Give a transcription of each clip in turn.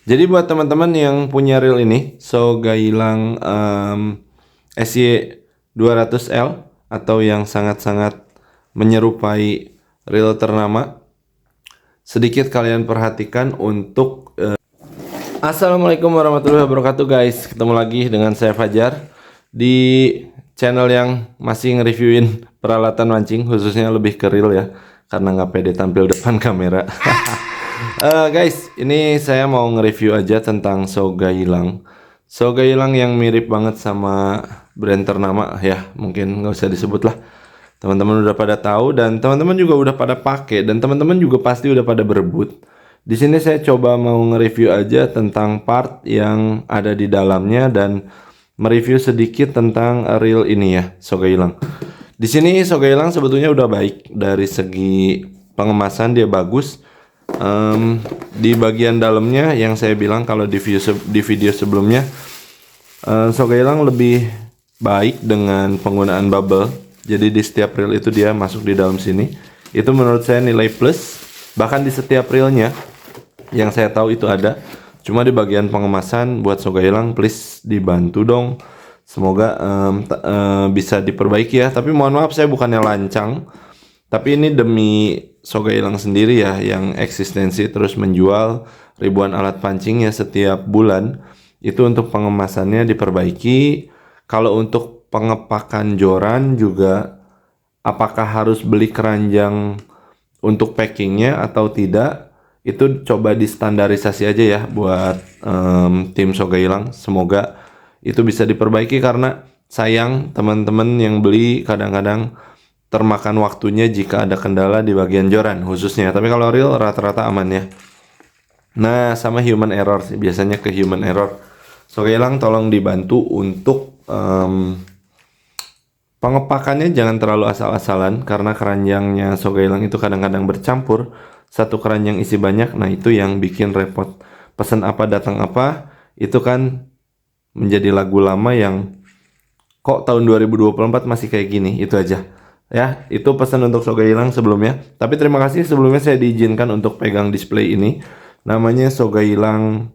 Jadi buat teman-teman yang punya reel ini, Sogailang SY 200L atau yang sangat-sangat menyerupai reel ternama, sedikit kalian perhatikan untuk Assalamualaikum warahmatullahi wabarakatuh guys. Ketemu lagi dengan saya Fajar di channel yang masih nge-reviewin peralatan mancing, khususnya lebih ke reel ya, karena nggak pede tampil depan kamera. Guys, ini saya mau nge-review aja tentang Sogailang. Sogailang yang mirip banget sama brand ternama ya, mungkin nggak usah disebut lah. Teman-teman udah pada tahu dan teman-teman juga udah pada pakai dan teman-teman juga pasti udah pada berebut. Di sini saya coba mau nge-review aja tentang part yang ada di dalamnya dan mereview sedikit tentang reel ini ya, Sogailang. Di sini Sogailang sebetulnya udah baik dari segi pengemasan, dia bagus. Di bagian dalamnya yang saya bilang kalau di video sebelumnya, Sogailang lebih baik dengan penggunaan bubble. Jadi di setiap reel itu dia masuk di dalam sini. Itu menurut saya nilai plus. Bahkan di setiap reelnya yang saya tahu itu ada. Cuma di bagian pengemasan buat Sogailang please dibantu dong. Semoga bisa diperbaiki ya. Tapi mohon maaf saya bukannya lancang. Tapi ini demi Sogailang sendiri ya yang eksistensi terus menjual ribuan alat pancing ya setiap bulan. Itu untuk pengemasannya diperbaiki. Kalau untuk pengepakan joran juga apakah harus beli keranjang untuk packingnya atau tidak, itu coba distandarisasi aja ya buat tim Sogailang. Semoga itu bisa diperbaiki karena sayang teman-teman yang beli kadang-kadang termakan waktunya jika ada kendala di bagian joran khususnya. Tapi kalau reel rata-rata aman ya. Nah, sama human error sih, biasanya ke human error. Sogailang tolong dibantu untuk pengepakannya jangan terlalu asal-asalan karena keranjangnya Sogailang itu kadang-kadang bercampur. Satu keranjang isi banyak, nah itu yang bikin repot. Pesan apa datang apa, itu kan menjadi lagu lama yang kok tahun 2024 masih kayak gini, itu aja. Ya, itu pesan untuk Sogailang sebelumnya. Tapi terima kasih sebelumnya saya diizinkan untuk pegang display ini. Namanya Sogailang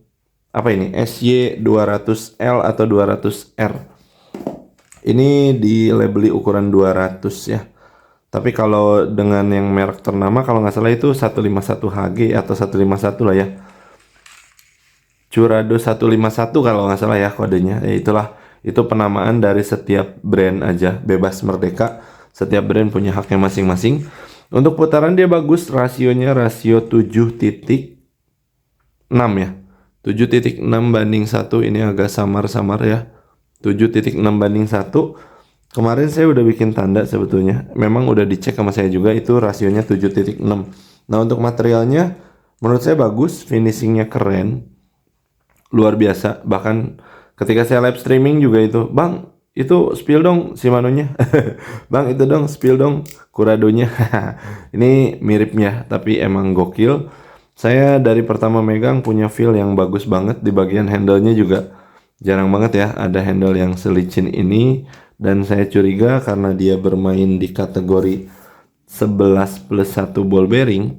apa ini? SY 200L atau 200R. Ini di labeli ukuran 200 ya. Tapi kalau dengan yang merek ternama kalau nggak salah itu 151 HG atau 151 lah ya. Curado 151 kalau nggak salah ya kodenya. Ya itulah, itu penamaan dari setiap brand aja, bebas merdeka. Setiap brand punya haknya masing-masing. Untuk putaran dia bagus, rasionya rasio 7,6 ya. 7,6 banding 1, ini agak samar-samar ya. 7,6 banding 1. Kemarin saya udah bikin tanda sebetulnya. Memang udah dicek sama saya juga itu rasionya 7,6. Nah, untuk materialnya menurut saya bagus, finishingnya keren. Luar biasa. Bahkan ketika saya live streaming juga itu, "Bang, itu spill dong Shimano-nya." "Bang, itu dong spill dong Curadonya." Ini miripnya, tapi emang gokil. Saya dari pertama megang punya feel yang bagus banget. Di bagian handle-nya juga jarang banget ya ada handle yang selicin ini. Dan saya curiga karena dia bermain di kategori 11+1 ball bearing,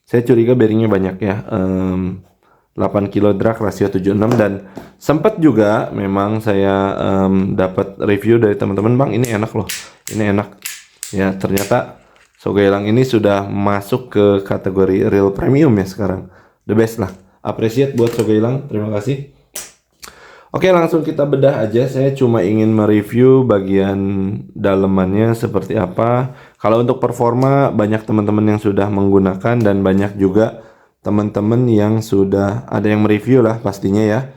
saya curiga bearingnya banyak ya. 8 kilo drag rasio 76 dan sempat juga memang saya dapat review dari teman-teman, "Bang, ini enak loh, ini enak." Ya, ternyata Sogailang ini sudah masuk ke kategori real premium ya sekarang. The best lah. Appreciate buat Sogailang, terima kasih. Oke, langsung kita bedah aja. Saya cuma ingin mereview bagian dalemannya seperti apa. Kalau untuk performa banyak teman-teman yang sudah menggunakan dan banyak juga teman-teman yang sudah ada yang mereview lah pastinya ya.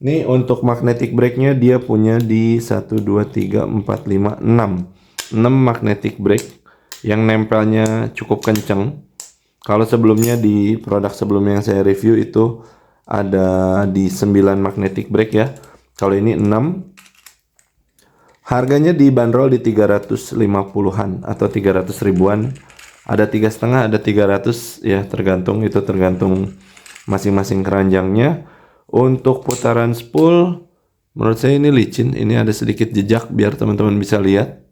Ini untuk magnetic brake-nya dia punya di 1 2 3 4 5 6. 6 magnetic brake yang nempelnya cukup kenceng. Kalau sebelumnya di produk sebelumnya yang saya review itu ada di 9 magnetic brake ya. Kalau ini 6. Harganya dibanderol di 350-an atau 300 ribuan. Ada 3,5, ada 300 ya, tergantung, itu tergantung masing-masing keranjangnya. Untuk putaran spool menurut saya ini licin, ini ada sedikit jejak biar teman-teman bisa lihat.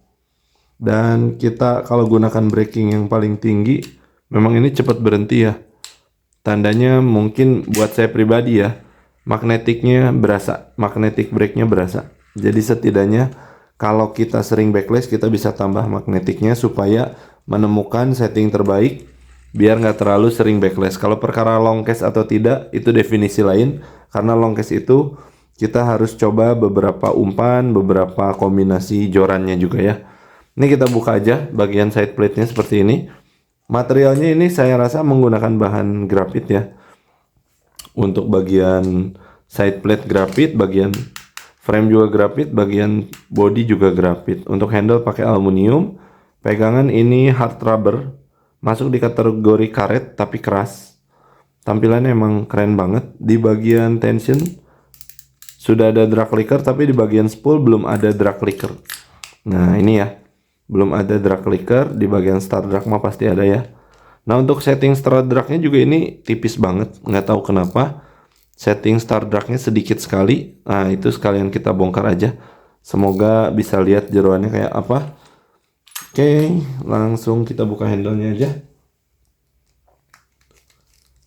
Dan kita kalau gunakan braking yang paling tinggi memang ini cepat berhenti ya. Tandanya mungkin buat saya pribadi ya, magnetiknya berasa, magnetic brake-nya berasa. Jadi setidaknya kalau kita sering backlash, kita bisa tambah magnetiknya supaya menemukan setting terbaik biar nggak terlalu sering backlash. Kalau perkara long case atau tidak itu definisi lain, karena long case itu kita harus coba beberapa umpan, beberapa kombinasi jorannya juga ya. Ini kita buka aja bagian side plate-nya seperti ini. Materialnya ini saya rasa menggunakan bahan grafit ya. Untuk bagian side plate grafit, bagian frame juga grafit, bagian body juga grafit. Untuk handle pakai aluminium. Pegangan ini hard rubber. Masuk di kategori karet tapi keras. Tampilannya emang keren banget. Di bagian tension sudah ada drag clicker, tapi di bagian spool belum ada drag clicker. Nah ini ya, belum ada drag clicker. Di bagian start drag mah pasti ada ya. Nah untuk setting start dragnya juga ini tipis banget, nggak tahu kenapa setting start dragnya sedikit sekali. Nah itu sekalian kita bongkar aja, semoga bisa lihat jeroannya kayak apa. Oke, langsung kita buka handle-nya aja.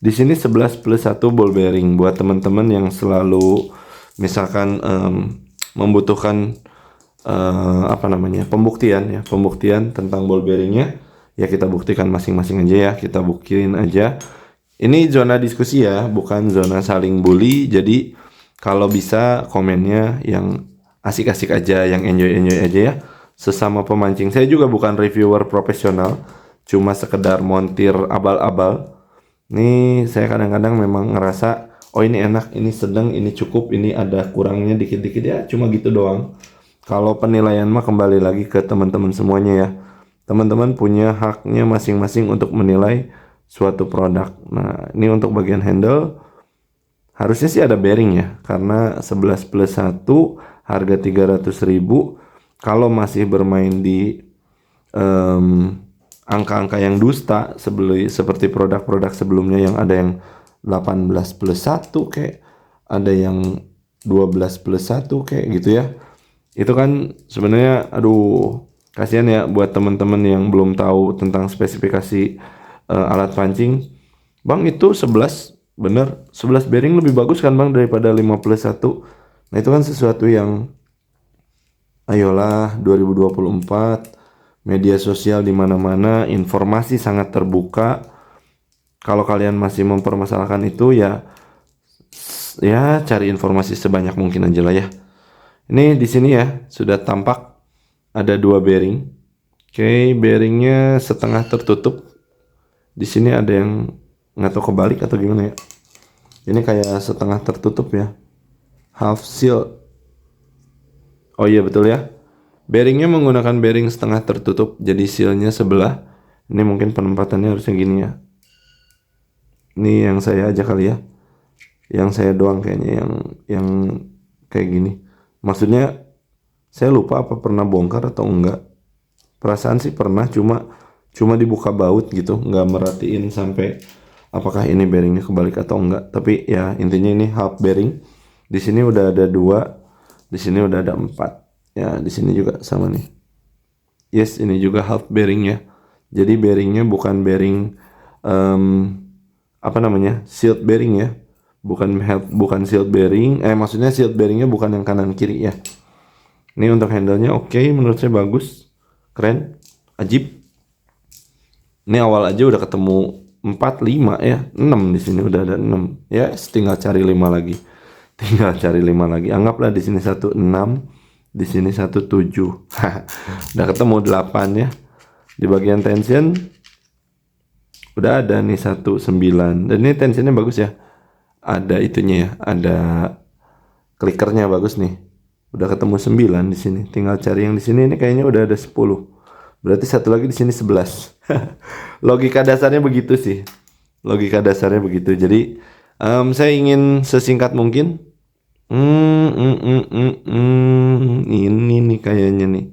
Di sini 11+1 ball bearing buat teman-teman yang selalu misalkan membutuhkan pembuktian tentang ball bearingnya, ya kita buktikan masing-masing aja ya, kita buktiin aja. Ini zona diskusi ya, bukan zona saling bully. Jadi kalau bisa komennya yang asik-asik aja, yang enjoy-enjoy aja ya, sesama pemancing. Saya juga bukan reviewer profesional, cuma sekedar montir abal-abal. Nih saya kadang-kadang memang ngerasa, oh ini enak, ini sedang, ini cukup, ini ada kurangnya dikit-dikit ya, cuma gitu doang. Kalau penilaian mah kembali lagi ke teman-teman semuanya ya. Teman-teman punya haknya masing-masing untuk menilai suatu produk. Nah, ini untuk bagian handle harusnya sih ada bearing ya, karena 11+1 harga 300.000. Kalau masih bermain di angka-angka yang dusta seperti produk-produk sebelumnya yang ada yang 18+1 kayak, ada yang 12+1 kayak gitu ya. Itu kan sebenarnya aduh kasihan ya buat teman-teman yang belum tahu tentang spesifikasi alat pancing. Bang itu 11 bener, 11 bearing lebih bagus kan Bang daripada 5+1. Nah itu kan sesuatu yang ayolah 2024, media sosial di mana-mana, informasi sangat terbuka. Kalau kalian masih mempermasalahkan itu ya cari informasi sebanyak mungkin aja lah ya. Ini di sini ya sudah tampak ada 2 bearing. Oke, bearingnya setengah tertutup. Di sini ada yang nggak tahu kebalik atau gimana ya. Ini kayak setengah tertutup ya. Half seal. Oh iya betul ya. Bearingnya menggunakan bearing setengah tertutup. Jadi sealnya sebelah. Ini mungkin penempatannya harusnya gini ya. Ini yang saya aja kali ya. Yang saya doang kayaknya yang kayak gini. Maksudnya saya lupa apa pernah bongkar atau enggak. Perasaan sih pernah, cuma dibuka baut gitu, nggak merhatiin sampai apakah ini bearingnya kebalik atau enggak. Tapi ya intinya ini half bearing. Di sini udah ada 2, di sini udah ada 4. Ya di sini juga sama nih. Yes, ini juga half bearing ya. Jadi bearingnya bukan bearing sealed bearing ya. Bukan sealed bearing. Maksudnya sealed bearingnya bukan yang kanan kiri ya. Ini untuk handle-nya oke, menurut saya bagus. Keren, ajib. Ini awal aja udah ketemu 4, 5 ya. 6 di sini udah ada 6. Ya, tinggal cari 5 lagi. Anggaplah di sini 1 6, di sini 1 7. Udah ketemu 8 ya. Di bagian tension udah ada nih 1 9. Dan ini tensionnya bagus ya. Ada itunya ya, ada klikernya bagus nih. Udah ketemu 9 di sini. Tinggal cari yang di sini, ini kayaknya udah ada 10. Berarti satu lagi di sini 11. Logika dasarnya begitu sih. Jadi saya ingin sesingkat mungkin. Ini nih kayaknya nih.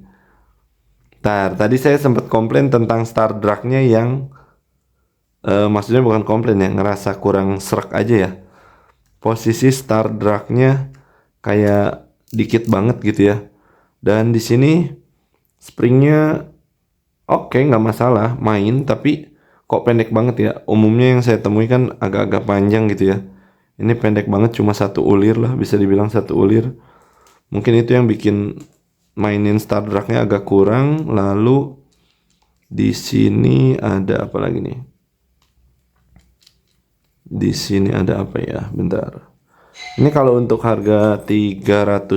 Tadi saya sempat komplain tentang start drag-nya yang maksudnya bukan komplain ya, ngerasa kurang serak aja ya. Posisi start drag-nya kayak dikit banget gitu ya. Dan di sini springnya oke, nggak masalah main, tapi kok pendek banget ya. Umumnya yang saya temui kan agak-agak panjang gitu ya. Ini pendek banget, cuma 1 ulir lah, bisa dibilang 1 ulir. Mungkin itu yang bikin mainin Star Drag-nya agak kurang. Lalu di sini ada apa lagi nih? Di sini ada apa ya? Bentar. Ini kalau untuk harga 300.000,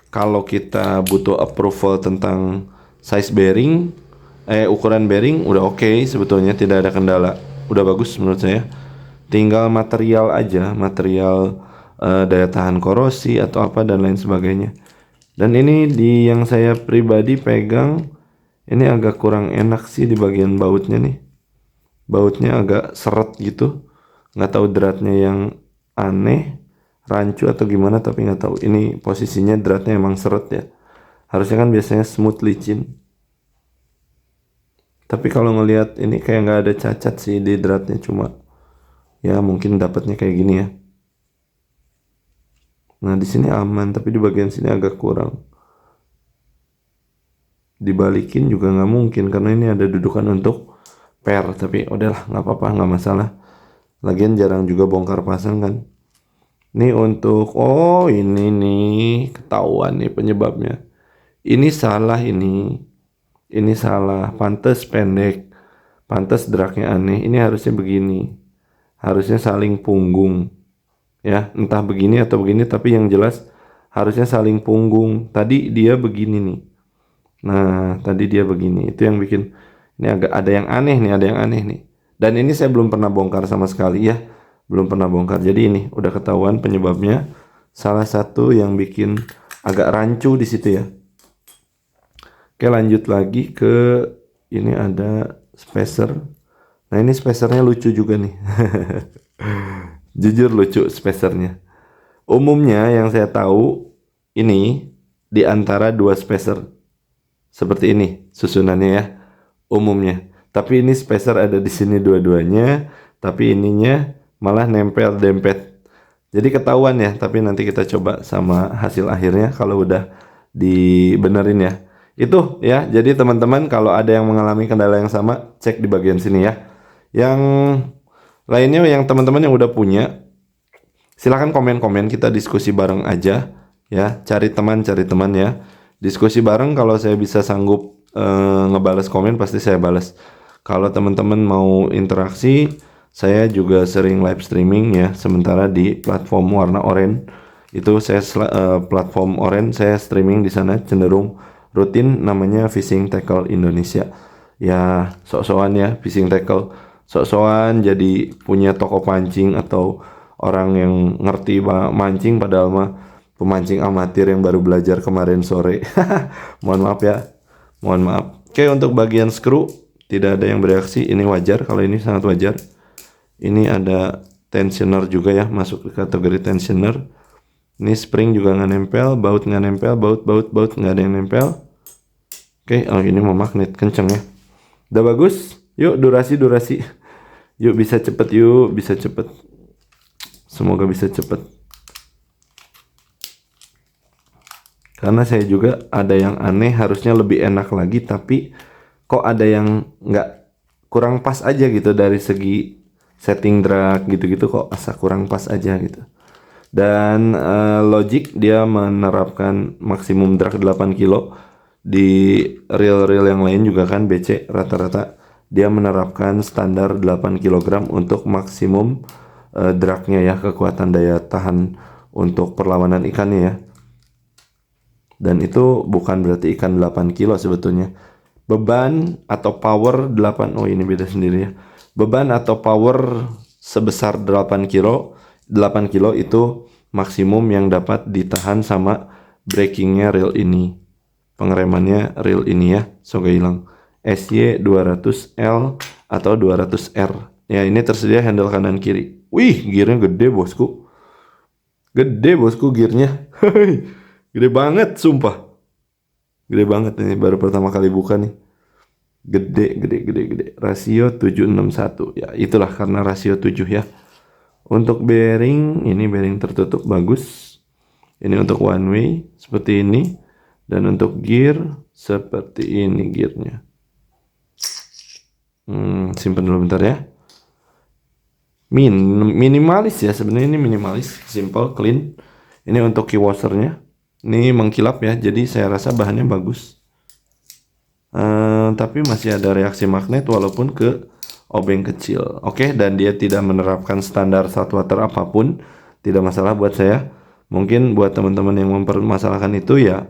kalau kita butuh approval tentang size bearing, ukuran bearing udah oke, sebetulnya tidak ada kendala. Udah bagus menurut saya. Tinggal material aja, material daya tahan korosi atau apa dan lain sebagainya. Dan ini di yang saya pribadi pegang, ini agak kurang enak sih di bagian bautnya nih. Bautnya agak seret gitu. Nggak tahu dratnya yang aneh, rancu atau gimana, tapi nggak tahu. Ini posisinya dratnya emang seret ya. Harusnya kan biasanya smooth licin. Tapi kalau ngelihat ini kayak nggak ada cacat sih di dratnya, cuma ya mungkin dapatnya kayak gini ya. Nah di sini aman, tapi di bagian sini agak kurang. Dibalikin juga nggak mungkin karena ini ada dudukan untuk per. Tapi udahlah, nggak apa-apa, nggak masalah. Lagian jarang juga bongkar pasang kan. Ini untuk, oh ini nih ketahuan nih penyebabnya. Ini salah ini. Ini salah, pantes pendek. Pantes dragnya aneh. Ini harusnya begini. Harusnya saling punggung. Ya, entah begini atau begini, tapi yang jelas harusnya saling punggung. Tadi dia begini nih. Nah, tadi dia begini. Itu yang bikin ini agak ada yang aneh nih, ada yang aneh nih. Dan ini saya belum pernah bongkar sama sekali ya. Belum pernah bongkar. Jadi ini udah ketahuan penyebabnya. Salah satu yang bikin agak rancu di situ ya. Oke, lanjut lagi ke ini ada spacer. Nah, ini spacernya lucu juga nih. Jujur lucu spacernya. Umumnya yang saya tahu ini di antara 2 spacer. Seperti ini susunannya ya. Umumnya. Tapi ini spacer ada di sini dua-duanya, tapi ininya malah nempel dempet. Jadi ketahuan ya, tapi nanti kita coba sama hasil akhirnya kalau udah dibenerin ya. Itu ya, jadi teman-teman kalau ada yang mengalami kendala yang sama, cek di bagian sini ya. Yang lainnya yang teman-teman yang udah punya, silahkan komen-komen, kita diskusi bareng aja ya. Cari teman ya. Diskusi bareng, kalau saya bisa sanggup ngebales komen pasti saya balas. Kalau teman-teman mau interaksi, saya juga sering live streaming ya. Sementara di platform warna oranye itu saya platform oranye saya streaming di sana cenderung rutin, namanya Fishing Tackle Indonesia. Ya sok-sokan ya Fishing Tackle, sok-sokan jadi punya toko pancing atau orang yang ngerti mancing padahal mah pemancing amatir yang baru belajar kemarin sore. Mohon maaf ya. Mohon maaf. Oke, untuk bagian skru tidak ada yang bereaksi. Ini wajar, kalau ini sangat wajar. Ini ada tensioner juga ya, masuk ke kategori tensioner. Ini spring juga nggak nempel, baut nggak nempel, baut nggak ada yang nempel. Oke, oh ini mau magnet kenceng ya. Udah bagus. Yuk durasi. Yuk bisa cepet. Semoga bisa cepet. Karena saya juga ada yang aneh, harusnya lebih enak lagi, tapi kok ada yang nggak, kurang pas aja gitu dari segi setting drag gitu-gitu, kok asa kurang pas aja gitu. Dan Logic dia menerapkan maksimum drag 8 kilo. Di reel-reel yang lain juga kan BC rata-rata dia menerapkan standar 8 kg untuk maksimum dragnya ya, kekuatan daya tahan untuk perlawanan ikannya ya. Dan itu bukan berarti ikan 8 kilo sebetulnya. Beban atau power 8, oh ini beda sendiri ya. Beban atau power sebesar 8 kilo itu maksimum yang dapat ditahan sama breakingnya reel ini. Pengeremannya reel ini ya, soga hilang. SY 200L atau 200R. Ya, ini tersedia handle kanan kiri. Wih, gearnya gede bosku. Gede bosku gearnya. Gede banget sumpah. Gede banget ini, baru pertama kali buka nih. Gede. Rasio 761. Ya, itulah karena rasio 7 ya. Untuk bearing, ini bearing tertutup bagus. Ini untuk one way seperti ini. Dan untuk gear seperti ini gearnya. Simpen dulu bentar ya. Minimalis ya, sebenarnya ini minimalis, simple, clean. Ini untuk key washernya, ini mengkilap ya, jadi saya rasa bahannya bagus. Tapi masih ada reaksi magnet walaupun ke obeng kecil. Oke, dan dia tidak menerapkan standar saltwater apapun, tidak masalah buat saya. Mungkin buat teman-teman yang mempermasalahkan itu ya,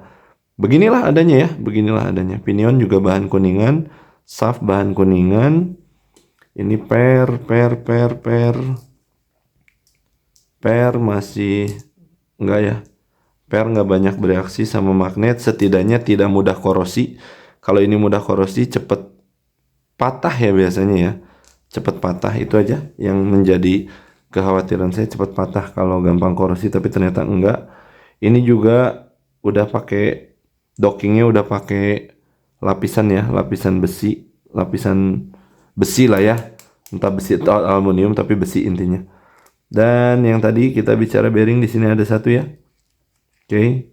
beginilah adanya ya, beginilah adanya. Pinion juga bahan kuningan, shaft bahan kuningan. Ini per masih enggak ya. Per nggak banyak bereaksi sama magnet, setidaknya tidak mudah korosi. Kalau ini mudah korosi, cepet patah ya biasanya ya. Cepet patah, itu aja yang menjadi kekhawatiran saya, cepet patah kalau gampang korosi, tapi ternyata enggak. Ini juga udah pakai dockingnya, udah pakai lapisan ya, lapisan besi lah ya, entah besi atau aluminium tapi besi intinya. Dan yang tadi kita bicara bearing, di sini ada satu ya. Oke,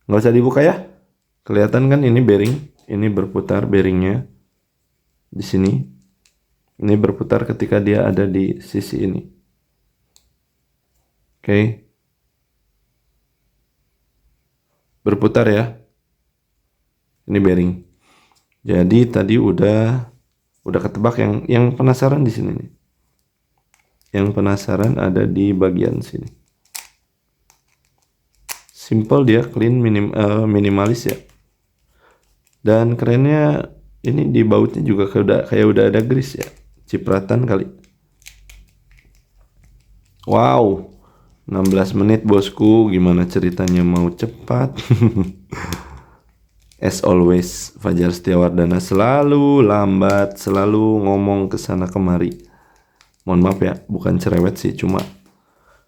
nggak usah dibuka ya. Kelihatan kan ini bearing, ini berputar bearingnya di sini. Ini berputar ketika dia ada di sisi ini. Oke, berputar ya. Ini bearing. Jadi tadi udah ketebak. Yang penasaran di sini nih. Yang penasaran ada di bagian sini. Simple dia, clean, minimalis ya. Dan kerennya ini di bautnya juga kayak udah ada grease ya. Cipratan kali. Wow, 16 menit bosku. Gimana ceritanya mau cepat? As always, Fajar Setiawardana selalu lambat, selalu ngomong kesana kemari. Mohon maaf ya, bukan cerewet sih, cuma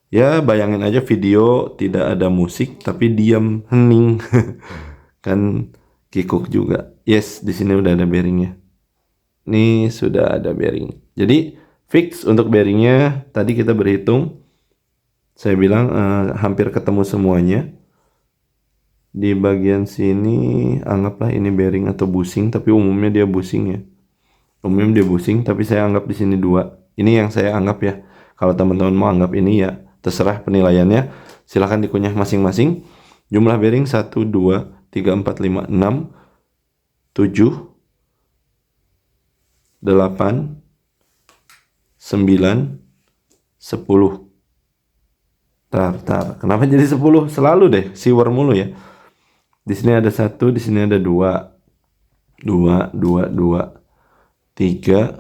ya bayangin aja video tidak ada musik tapi diam hening. Kan kikuk juga. Yes, di sini udah ada bearingnya. Ini sudah ada bearing. Jadi fix untuk bearingnya. Tadi kita berhitung, saya bilang hampir ketemu semuanya. Di bagian sini anggaplah ini bearing atau bushing, tapi umumnya dia bushing ya. Umumnya dia bushing, tapi saya anggap di sini 2. Ini yang saya anggap ya. Kalau teman-teman mau anggap ini ya terserah penilaiannya. Silahkan dikunyah masing-masing. Jumlah bearing 1, 2, 3, 4, 5, 6, 7, 8, 9, 10. Tar. Kenapa jadi 10? Selalu deh siwer mulu ya. Di sini ada 1, di sini ada 2. 2, 2, 2. 3,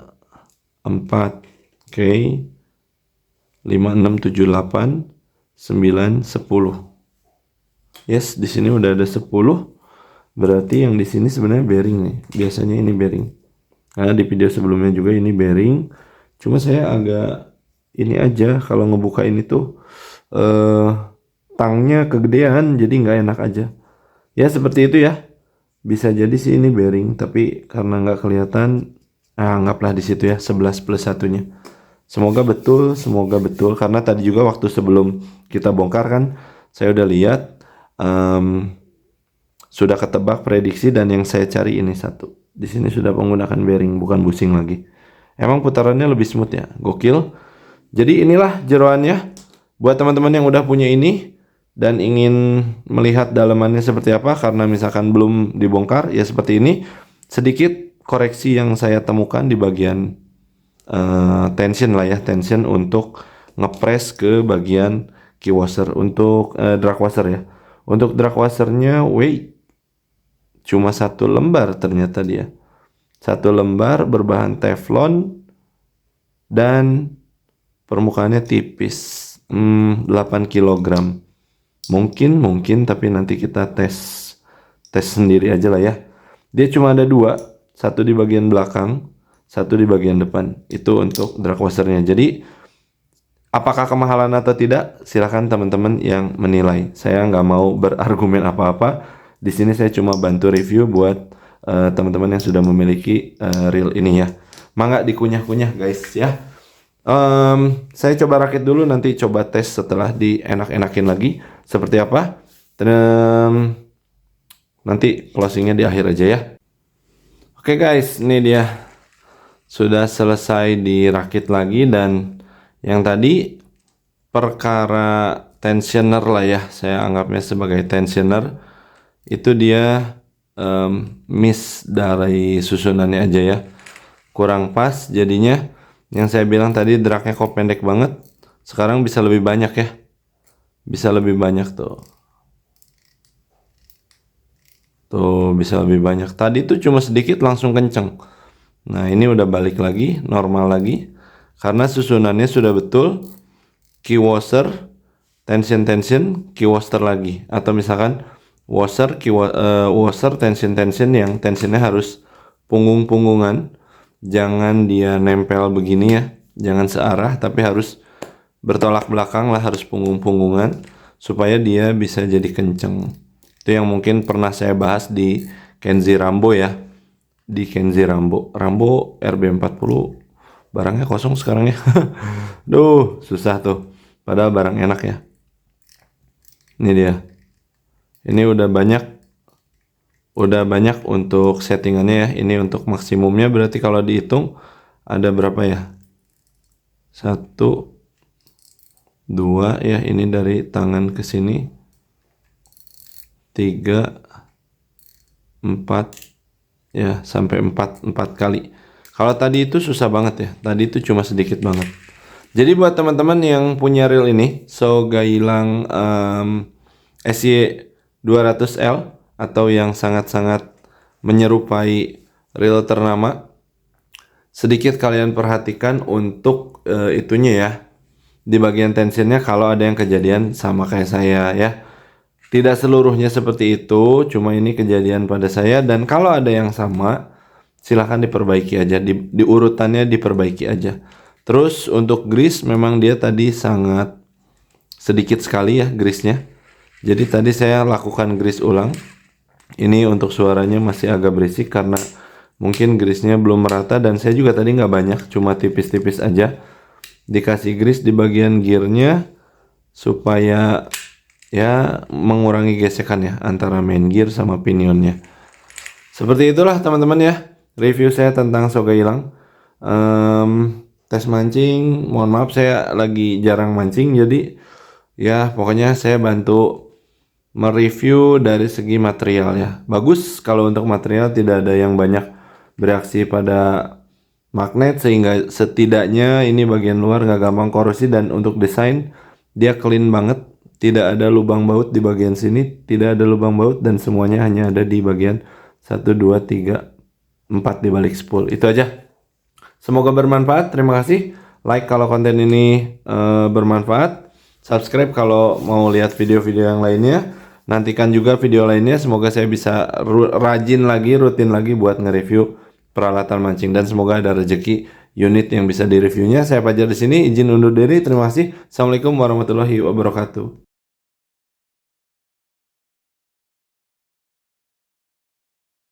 4. Oke. 5, 6, 7, 8, 9, 10. Yes, di sini udah ada 10. Berarti yang di sini sebenarnya bearing nih. Biasanya ini bearing. Karena di video sebelumnya juga ini bearing. Cuma saya agak ini aja kalau ngebuka ini tuh tangnya kegedean, jadi nggak enak aja. Ya seperti itu ya. Bisa jadi sih ini bearing, tapi karena nggak kelihatan, anggaplah di situ ya 11 plus 1-nya. Semoga betul karena tadi juga waktu sebelum kita bongkar kan saya udah lihat sudah ketebak prediksi, dan yang saya cari ini 1. Di sini sudah menggunakan bearing, bukan bushing lagi. Emang putarannya lebih smooth ya, gokil. Jadi inilah jeroannya. Buat teman-teman yang udah punya ini dan ingin melihat dalamannya seperti apa, karena misalkan belum dibongkar ya seperti ini. Sedikit koreksi yang saya temukan di bagian tension lah ya, tension untuk ngepres ke bagian key washer. Untuk drag washer ya. Untuk drag washernya weight cuma 1 lembar ternyata dia. 1 lembar berbahan teflon dan permukaannya tipis. 8 kg. Mungkin tapi nanti kita tes sendiri aja lah ya. Dia cuma ada 2, 1 di bagian belakang, 1 di bagian depan. Itu untuk drag washernya. Jadi apakah kemahalan atau tidak, silakan teman-teman yang menilai. Saya nggak mau berargumen apa-apa. Di sini saya cuma bantu review buat teman-teman yang sudah memiliki reel ini ya. Mangga dikunyah-kunyah guys ya. Saya coba rakit dulu, nanti coba tes setelah dienak-enakin lagi seperti apa. Nanti closingnya di akhir aja ya. Oke guys, ini dia sudah selesai dirakit lagi, dan yang tadi perkara tensioner lah ya, saya anggapnya sebagai tensioner, itu dia miss dari susunannya aja ya, kurang pas jadinya. Yang saya bilang tadi dragnya kok pendek banget, sekarang bisa lebih banyak ya, bisa lebih banyak tuh bisa lebih banyak. Tadi tuh cuma sedikit langsung kenceng. Nah ini udah balik lagi normal lagi karena susunannya sudah betul. Key washer, tension, key washer lagi, atau misalkan washer, washer, tension yang tensionnya harus punggung-punggungan, jangan dia nempel begini ya, jangan searah tapi harus bertolak belakang lah, harus punggung-punggungan supaya dia bisa jadi kenceng. Itu yang mungkin pernah saya bahas di Kenzi Rambo ya, di Kenzi Rambo RB40. Barangnya kosong sekarang ya. Duh, susah tuh. Padahal barang enak ya. Ini dia. Ini udah banyak untuk settingannya ya. Ini untuk maksimumnya, berarti kalau dihitung ada berapa ya? 1, 2 ya, ini dari tangan ke sini. 3, 4 ya, sampai 4 kali. Kalau tadi itu susah banget ya. Tadi itu cuma sedikit banget. Jadi buat teman-teman yang punya reel ini, Gailang SY200L atau yang sangat-sangat menyerupai reel ternama, sedikit kalian perhatikan untuk itunya ya, di bagian tensionnya kalau ada yang kejadian sama kayak saya ya. Tidak seluruhnya seperti itu, cuma ini kejadian pada saya, dan kalau ada yang sama silahkan diperbaiki aja, di urutannya diperbaiki aja. Terus untuk grease memang dia tadi sangat sedikit sekali ya grease-nya. Jadi tadi saya lakukan grease ulang. Ini untuk suaranya masih agak berisik karena mungkin grease-nya belum merata, dan saya juga tadi nggak banyak, cuma tipis-tipis aja. Dikasih grease di bagian gearnya supaya ya mengurangi gesekan ya antara main gear sama pinionnya. Seperti itulah teman-teman ya review saya tentang Gailang. Tes mancing, mohon maaf saya lagi jarang mancing, jadi ya pokoknya saya bantu mereview dari segi material ya. Bagus kalau untuk material, tidak ada yang banyak bereaksi pada magnet, sehingga setidaknya ini bagian luar nggak gampang korosi, dan untuk desain dia clean banget, tidak ada lubang baut di bagian sini, tidak ada lubang baut, dan semuanya hanya ada di bagian 1, 2, 3, 4 di balik spool. Itu aja. Semoga bermanfaat. Terima kasih. Like kalau konten ini bermanfaat. Subscribe kalau mau lihat video-video yang lainnya. Nantikan juga video lainnya. Semoga saya bisa rutin lagi buat nge-review peralatan mancing, dan semoga ada rezeki unit yang bisa direviewnya. Saya Fajar di sini izin undur diri. Terima kasih. Assalamualaikum warahmatullahi wabarakatuh.